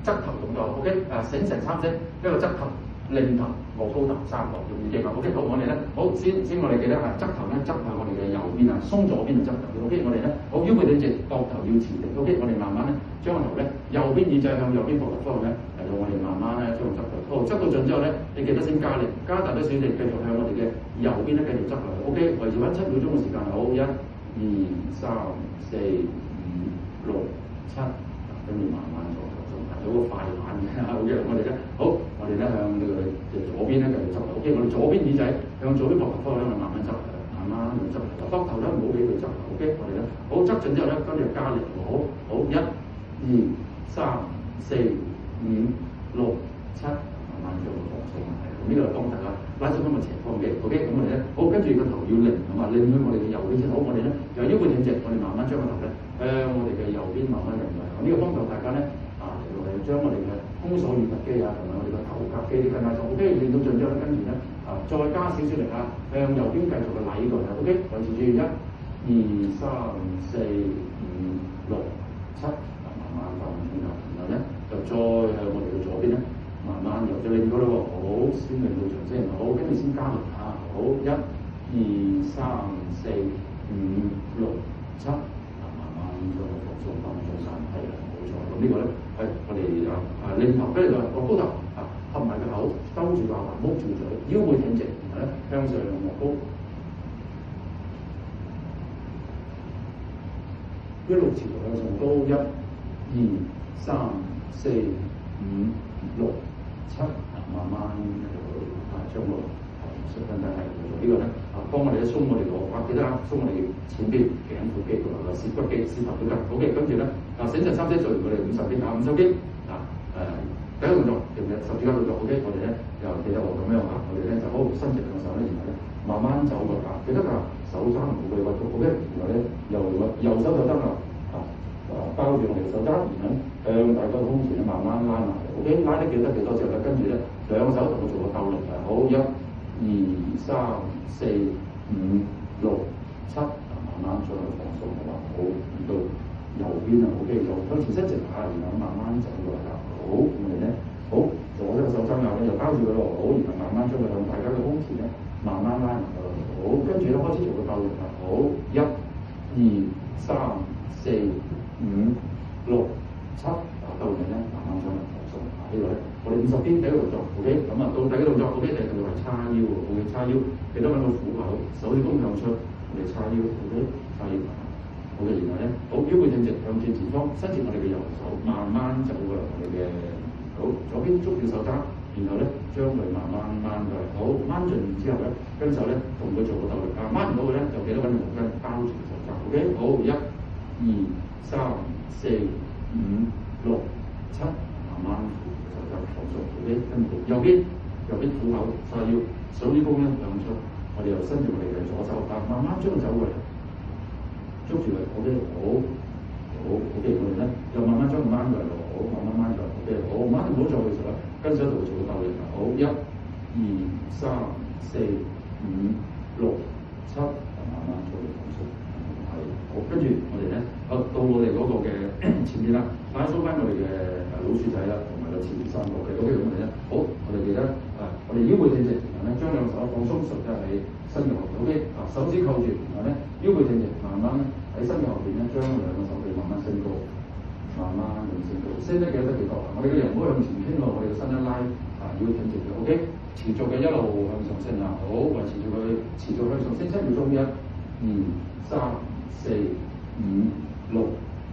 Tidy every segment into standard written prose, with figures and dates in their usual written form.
側頭動作 ，OK， 醒成三式，一個側頭、擰頭、卧高頭三個，容易記嘛 ？OK， 好，我哋咧，好先我哋記得側頭咧側向我哋嘅右邊鬆左邊就側頭 ，OK， 我哋咧好腰背挺直，膊頭要持定 ，OK， 我哋慢慢咧將個頭咧右邊耳仔向右邊膊頭方向咧嚟到我哋慢慢咧將個側頭，好側到盡之後咧，你記得先加力，加大咗少少力，繼續向我哋嘅右邊咧繼續側落去 ，OK， 維持翻7秒鐘嘅時間，好1、2、3、4、5、6、7，跟住慢慢做。有個快板嘅，OK， 我哋咧，好，我哋咧向呢個左邊咧繼續執 ，OK， 我哋左邊耳仔向左邊膊頭方向咧，慢慢執，慢慢咁執，膊頭咧唔好俾佢執 ，OK， 我哋咧，好執盡之後咧，跟住加力，好1、2、3、4、5、6、7，慢慢做個放鬆，呢個係幫大家拉伸翻個斜方嘅 ，OK， 咁我哋咧，好，跟住個頭要擰，咁啊擰去我哋嘅右邊先，好，我哋咧由腰背挺直，我哋慢慢將個頭咧向我哋嘅右邊慢慢擰嚟，呢個幫助大家咧。將我哋嘅胸鎖乳突肌同埋我哋嘅頭夾肌啲筋拉鬆 ，OK， 練到盡之後咧，跟住咧再加少少力向右邊繼續嘅禮過嚟 ，OK， 維持住1、2、3、4、5、6、7，慢慢放鬆下，然後咧就再向我哋嘅左邊咧慢慢由咗擰過咯喎，好，先擰到盡先，好，跟住先加力好1、2、3、4、5、6、7，慢慢將個放鬆翻做晒，係啦，冇錯，咁呢個咧。係，我哋擰頭，跟住就個高頭合埋個口，兜住個下巴，摸住嘴，腰背挺直，然後咧向上卧高，一路持續向上高1、2、3、4、5、6、7，慢慢將個縮翻低係呢個咧幫我哋鬆我哋個記得鬆我哋前邊頸闊肌同埋個舌骨肌、舌頭都得 ，OK， 跟住咧醒成三式做完我哋50肌50肌第一個動作記唔記得十字架動作 ，OK， 我哋咧又記得我咁樣我哋咧就好伸直兩手咧，然後咧慢慢走過記得手踭唔好對屈曲 ，OK， 然後咧右手就得啦包住我哋嘅手踭，然後向大個胸前咧慢慢拉埋 ，OK， 拉得幾多之後咧，跟住咧兩手同我做個鬥力好1、2、3、4、5、6、7，慢慢將佢放鬆好到右邊，OK， 就向前伸直然後慢慢走過嚟好，我哋咧好左手嘅手踭又包住佢咯，好，然後慢慢將佢向大家嘅胸前咧慢慢拉埋好，跟住咧開始做個鬥力好1、2、3、4、5、6、7，鬥力咧慢慢將佢放鬆，呢個咧我哋50邊第一個動作 ，OK， 咁到第二個動作 ，OK， 第二個動作係叉腰 ，OK， 叉腰，記得揾到虎口，手指公向出，我哋叉腰 ，OK， 叉腰。好嘅，然後咧，好腰背挺直，向住前方，伸直我哋嘅右手，慢慢走過嚟我哋嘅好左邊捉住手踭，然後咧將佢慢慢掹過嚟，好掹盡之後咧，跟手咧同佢做個鬥力，掹唔到嘅咧就記得揾條毛巾包住個手踭 ，OK， 好1、2、3、4、5、6、7，慢慢手踭放鬆 ，OK， 跟住右邊虎口叉腰，手指公咧向出，我哋又伸住我哋嘅左手，慢慢將佢走過嚟。捉住佢 ，OK， 好，OK， 我哋咧又慢慢將佢掹過嚟好，慢慢掹過嚟 ，OK， 好，掹唔好再去做啦，跟手度做個鬥力好1、2、3、4、5、6、7，慢慢做放鬆，係好，跟住我哋咧到我哋嗰個嘅前面啦，拉鬆翻我哋嘅老鼠仔啦，同埋個前面3個嘅 ，OK， 咁我哋咧好，我哋記得我哋腰背挺直，然後咧將兩手放鬆，實際係身嘅後邊 ，OK， 手指扣住，然後咧腰背挺直，慢慢喺身嘅後邊咧將兩個手臂慢慢升高，慢慢咁升高，升得幾多得幾多？我哋嘅人唔好向前傾落，我哋嘅身一拉腰挺直嘅 ，OK， 持續嘅一路向上升好，維持住佢持續向上升7秒鐘1、2、3、4、5、6、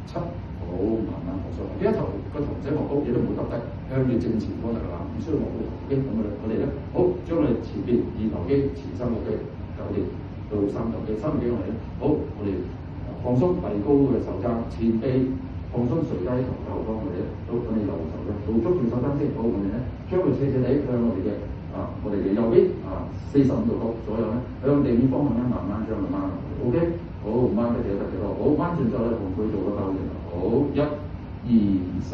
7，好，慢慢放鬆。呢一頭個頭仔望高，亦都唔好耷低，向住正前方得㗎啦，唔需要望高頭。OK， 咁我哋咧好，將我哋前邊二頭肌、前3個肌搞掂，到3頭肌我哋咧好，我哋放鬆遞高嘅手踭，前臂放鬆垂低頭後方，我哋右手咧，好捉住手踭先，好，我哋咧將佢斜斜地向我哋嘅右邊45度角左右咧，向地面方向咧慢慢將佢掹落去 ，OK， 好，掹得幾多得幾多，好，掹完之後咧同佢做個鬥力，好1、2、3、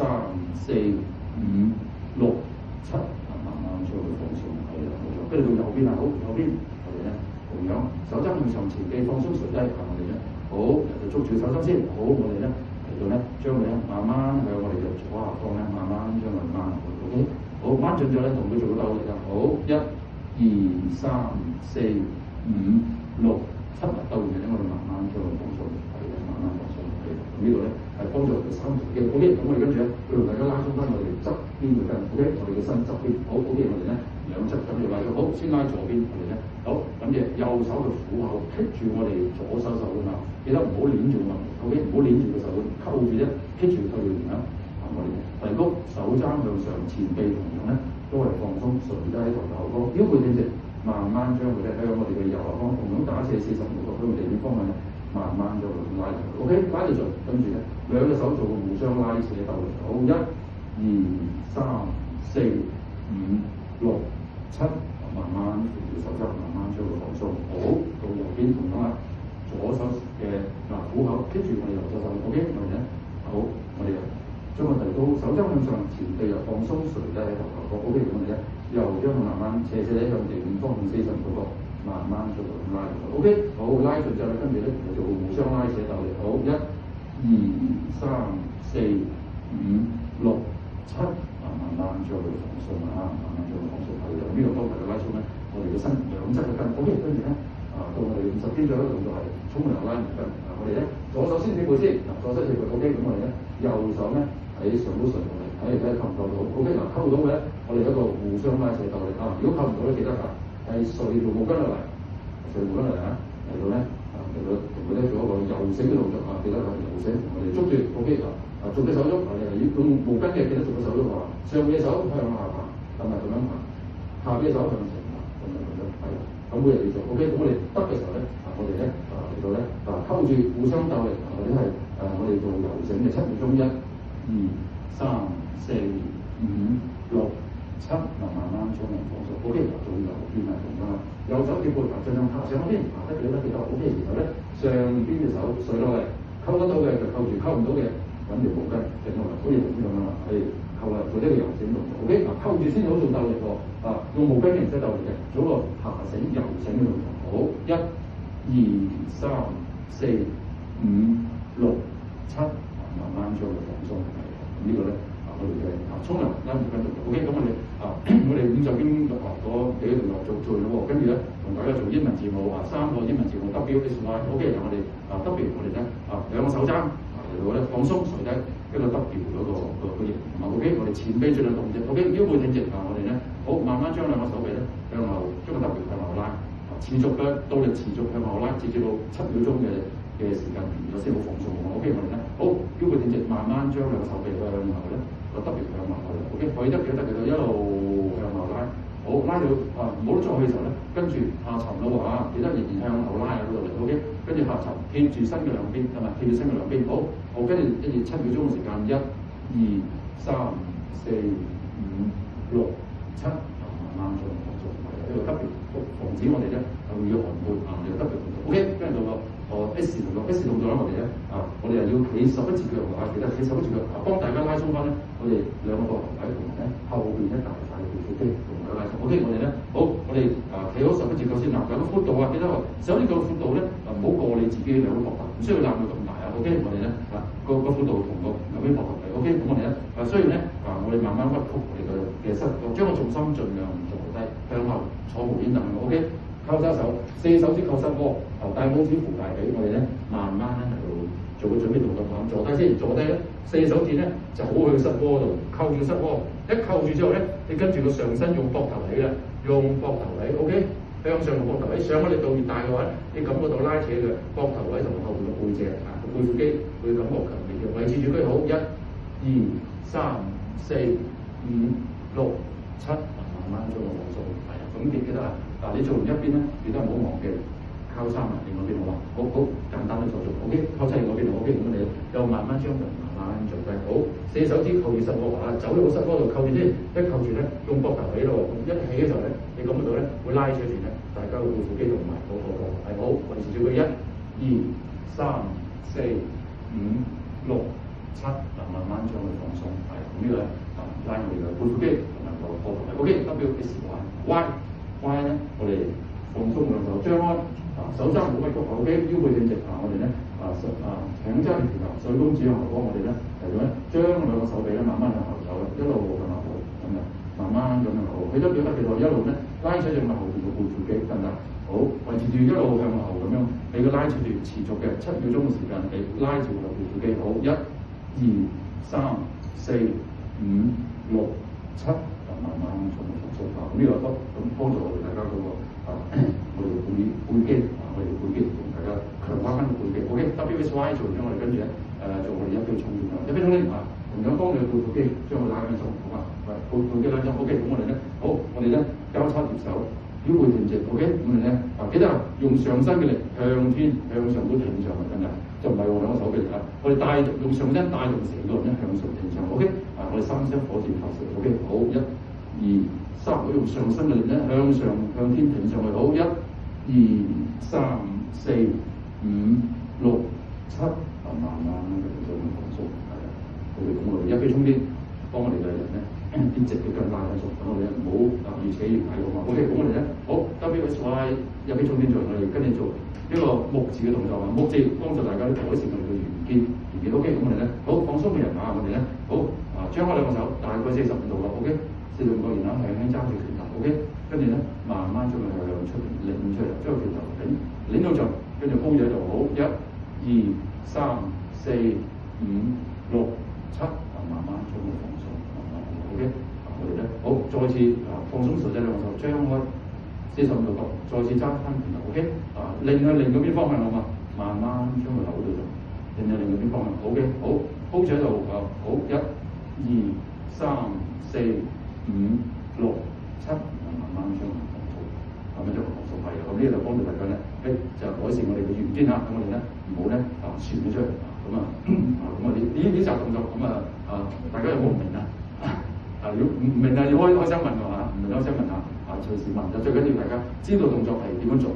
4、5、6、7，慢慢將佢放鬆，係啦，冇錯，跟住到右邊好，右邊我哋咧同樣手踭向上前臂放鬆垂低，我哋咧好，就捉住手踭先，好，我哋咧嚟到咧將佢咧慢慢向我哋嘅左下方咧慢慢將佢進咗咧，同佢做個鬥力啊！好，一、二、三、四、五、六、七，鬥完嘅咧，我哋慢慢將佢放鬆，係嘅，慢慢放鬆，係嘅。咁呢個咧係幫助我哋三條肌。OK，咁我哋跟住咧，會同大家拉鬆翻我哋側邊嘅筋。OK，我哋嘅身側邊。好，OK，我哋咧兩側咁嚟拉咗。好，先拉左邊，我哋咧好，咁嘅右手嘅虎口棘住我哋左手手腕啊！記得唔好捏住個，OK，唔好捏住個手腕，扣住啫，棘住佢哋啊！我哋提高手踭向上，前臂同樣咧都係放鬆，垂低頭後方，腰背挺直，慢慢將佢咧向我哋嘅右後方同樣打斜45度向地面方向咧，慢慢將佢拉嚟。OK， 拉到盡，跟住咧兩隻手做個互相拉扯鬥力。好，一、二、三、四、五、六、七，慢慢扶住手踭，慢慢將佢放鬆。好，到右邊同樣啦，左手嘅虎口棘住我哋右手手。OK，我哋咧好，我哋將個提高手踭向上，前臂又放鬆，垂低喺頭後方。OK，我哋咧又將佢慢慢斜斜地向地面方向45度，慢慢做到拉。OK， 好，拉盡之後咧，跟住咧就做互相拉扯鬥力。好，一、二、三、四、五、六、七，慢慢將佢放鬆啊，慢慢將佢放鬆。係由呢個方法嘅拉鬆咧，我哋嘅身兩側嘅筋。OK，跟住咧到我哋50邊左右嘅動作係沖涼拉筋。我哋咧左手先整背先，左手先背。OK，咁我哋咧右手咧喺上到垂落嚟，睇嚟扣唔扣到 ？OK， 嗱扣到嘅咧，我哋一個互相拉扯鬥力啊！如果扣唔到咧，記得啊，係垂條毛巾落嚟，垂毛巾落嚟啊，嚟到咧嚟到同佢咧做一個柔繩嘅動作啊！記得係柔繩，我哋捉住 OK 逐隻手喐，我哋係要用毛巾嘅，記得逐隻手喐啊！上嘅手向下行，咁啊咁樣行；下嘅手向前行，咁樣係啦。咁每日要做 OK， 咁我哋得嘅時候咧，我哋咧嚟到咧溝住互相鬥力，或者係我哋做柔繩嘅7秒鐘，1、2、3、4、5、6、7，慢慢將佢放鬆。OK， 做右邊係同樣啦，右手嘅背盡量拍上嗰邊，得幾多得幾多 OK， 然後咧上邊嘅手垂落嚟，溝得到嘅就溝住，溝唔到嘅揾條毛巾整落嚟，好似頭先咁樣啦，係溝啦，做呢個柔繩動作。OK，溝住先好做鬥力喎，用毛巾嘅唔使鬥力嘅，做個下繩柔繩嘅動作。好，1、2、3、4、5、6、7，慢慢將佢放鬆。咁呢個咧我哋嘅沖涼拉毛巾動作。OK， 咁我哋我哋50邊嗰幾個動作做完咯喎，跟住咧同大家做英文字母3個英文字母 W H Y。OK， 由我哋W 我哋咧兩個手踭嚟到咧放鬆垂低一個 W 嗰個形。OK， 我哋前臂盡量動直。OK， 腰背挺直我哋咧好慢慢將兩個手臂咧向後，將個 W 向後拉。持續嘅動力持續向後拉，直至到7秒鐘嘅時間完咗先好放鬆。OK， 我哋咧好腰背挺直，慢慢將兩個手臂向後咧個 W 向後去。OK， 可以得幾多得幾多，一路向後拉。好拉到唔好再去嘅時候咧，跟住下沉咯喎記得仍然向後拉嗰度嚟。OK， 跟住下沉貼住身嘅兩邊，係咪貼住身嘅兩邊？好，跟住7秒鐘嘅時間，1、2、3、4、5、6、7，慢慢將佢放鬆。呢個 W 防止我哋咧會要寒背呢個 W 動作。OK， 跟住到個S 動作，S 動作咧我哋咧我哋又要企11字腳記得企11字腳幫大家拉鬆翻咧，我哋兩個膊頭位同埋咧後邊一大塊嘅背肌同大家拉鬆。OK， 我哋咧好，我哋企好11字腳先有個寬度記得11字腳嘅寬度咧唔好過你自己兩個膊頭，唔需要攬到咁大OK， 我哋咧個寬度同個兩邊膊頭嚟。OK， 咁我哋咧雖然咧我哋慢慢屈曲我哋嘅膝頭，將個重心盡量坐低向後坐無煙凳。OK， 扣沙手，4手指扣膝窩，大拇指扶大髀，我哋咧慢慢咧嚟到做個準備動作。坐低先，坐低咧4手指咧就好去膝窩度，扣住膝窩，一扣住之後咧，你跟住個上身用膊頭位啦，用膊頭位 OK， 向上用膊頭位，上個力度越大嘅話，你感覺到拉扯嘅膊頭位同後邊嘅背脊背闊肌會感覺強烈嘅，維持住佢好1、2、3、4、5、6、7，慢慢將個放鬆。咁記得你做完一邊咧，記得唔好忘記靠3另外邊好嘛？好簡單嘅做 OK， 靠7另外邊 OK， 咁你又慢慢將佢慢慢做低。好，4手指扣住膝窩走到個膝窩度扣住先，一扣住咧用膊頭起咯，一起嘅時候咧，你感覺到咧會拉扯住咧，大家會背闊肌同埋個膊頭係好，維持住佢1、2、3、4、5、6、7，慢慢將佢放鬆。咁呢個咧拉我哋嘅背闊肌同埋個膊頭。OK， W S Y 咧，我哋放鬆兩手張開，手踭冇乜喐，OK， 腰背挺直我哋咧請揸住條水公指向後方，我哋咧嚟到咧將兩個手臂咧慢慢向後走，一路向後走，咁慢慢咁樣咗表達期待，一路咧拉扯住後邊嘅背闊肌，得唔得？好，維持住一路向後咁樣，俾佢拉扯住持續嘅7秒鐘嘅時間，你拉住個背闊肌。好，1、2、3、4、5、6、7，慢慢從放鬆下。咁呢個咁幫助我哋大家嗰個我哋背肌我哋背肌同大家強化翻個背肌。OK， WSY 做咗我哋跟住咧做我哋一臂衝天啦，一臂衝天同樣幫你嘅背闊肌將佢拉緊鬆，好嘛？背肌拉緊 OK， 咁我哋咧我哋咧交叉疊手，腰背挺直 OK， 咁我哋咧記得用上身嘅力向天向上都挺上去，真係就唔係用兩個手臂嚟啦。我哋用上身帶動成個人咧向上挺上 OK， 我哋3聲火箭發射 OK， 好，1、2、3，我用上身嘅力咧向天挺上去，好，1、2、3、4、5、6、7，慢慢咁放鬆，係啊，我哋咁我哋一臂衝天，幫我哋嘅人咧啲直嘅筋拉緊鬆，咁我哋唔好越扯越矮咁啊。OK， 咁我哋咧好 WSY 一臂衝天做，我哋跟住做呢個木字嘅動作啊，木字幫助大家改善我哋嘅圓肩。OK， 咁我哋咧好放鬆嘅人我哋咧好張開兩個手，大概45度啦 ，OK， 45度，然後輕輕揸住拳頭 ，OK， 跟住咧慢慢將佢向出邊拎出嚟，將個拳頭拎到盡，跟住 hold 住喺度，好，1、2、3、4、5、6、7，慢慢將佢放鬆，OK， 我哋咧好，再次放鬆手仔兩個手，張開45度角，再次揸翻拳頭 ，OK， 擰去另嗰邊方向好嘛，慢慢將佢扭到盡。另一邊方向 ，OK， 好 ，hold 住喺度，好，1、2、3、4、5、6、7，慢慢將佢放鬆，慢慢將佢放鬆係啦。咁呢個就幫助大家咧，就改善我哋嘅圓肩嚇，咁我哋咧唔好咧傳咗出嚟，咁咁我哋呢集動作，咁大家有冇唔明啊？如果唔明要開聲問㗎嘛，唔明開聲問下，隨時問，就最緊要大家知道動作係點樣做。